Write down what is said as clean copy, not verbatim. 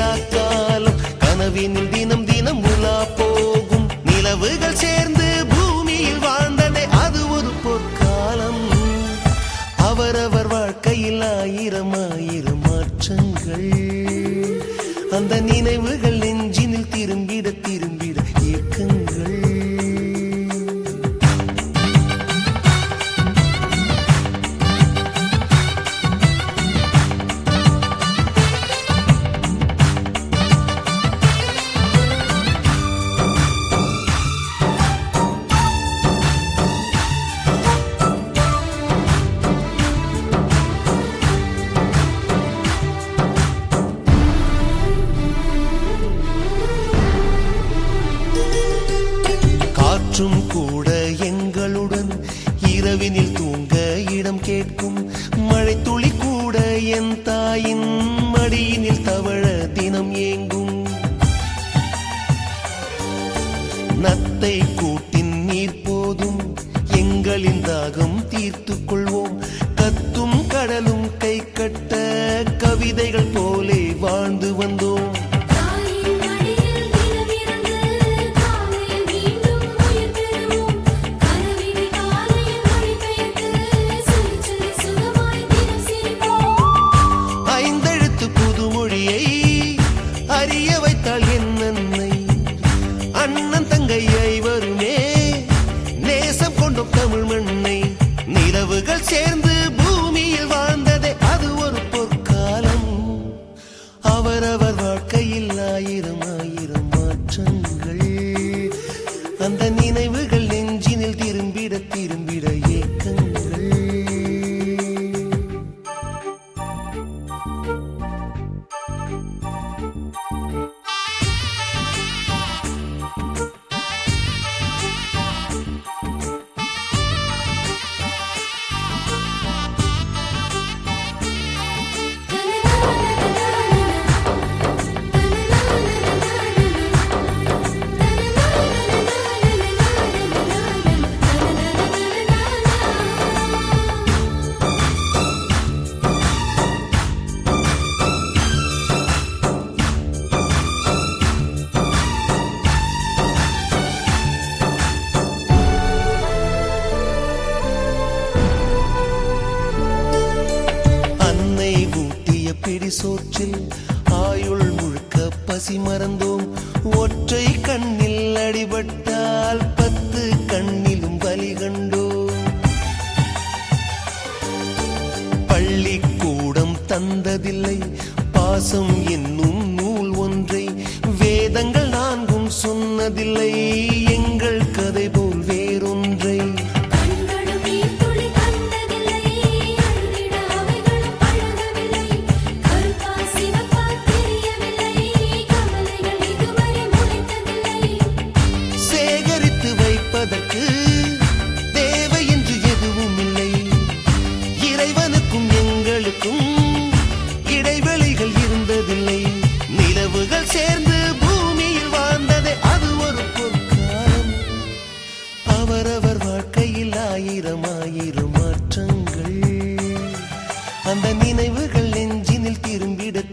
நிலா காலம் கனவினில் தினம் தினம் உலா போகும் நிலவுகள் சேர்ந்து பூமியில் வாழ்ந்ததே அது ஒரு பொற்காலம். அவரவர் வாழ்க்கையில் ஆயிரம் ஆயிரம் மாற்றங்கள் அந்த நினைவுகள் நெஞ்சினில் திரும்பிட திரும்பிட ஏக்கங்கள். காற்றும் கூட எங்களுடன் இரவினில் தூங்க இடம் கேட்கும். மழை துளி கூட என் தாயின் மடியினில் தவழ தினம் ஏங்கும். நத்தை கூட்டின் நீர் போதும் எங்களின் தாகம் தீர்த்து கொள்வோம். கத்தும் கடலும் கை கட்ட கவிதைகள் போலே வாழ்ந்து வந்தோம். அறிய வைத்தாள் என் அன்னை அண்ணன் தங்கை ஐவருமே நேசம் கொண்டோம் தமிழ் மண்ணை. நிலவுகள் சேர்ந்து பூமியில் வாழ்ந்ததே அது ஒரு பொற்காலம். அவரவர் வாழ்க்கையில் ஆயிரம் ஆயிரம் மாற்றங்கள் அந்த நினைவுகள் நெஞ்சினில் திரும்பிட திரும்பிட ஏக்கங்கள். பிடி சோற்றில் ஆயுள் முழுக்க பசி மறந்தோம். ஒற்றை கண்ணில் அடிபட்டால் 10 கண்ணிலும் வலி கண்டோம். பள்ளிக்கூடம் தந்ததில்லை பாசம் என்னும் நூல் ஒன்றை. வேதங்கள் 4ம் சொன்னதில்லை எங்கள் கதை போல் வேறொன்றை. தேவை என்று எதுவும் இல்லை. இறைவனுக்கும் எங்களுக்கும் இடைவெளிகள் இருந்ததில்லை. நிலவுகள் சேர்ந்து பூமியில் வாழ்ந்ததே அது ஒரு பொற்காலம். அவரவர் வாழ்க்கையில் ஆயிரம் ஆயிரம் மாற்றங்கள் அந்த நினைவுகள் நெஞ்சினில் திரும்பிட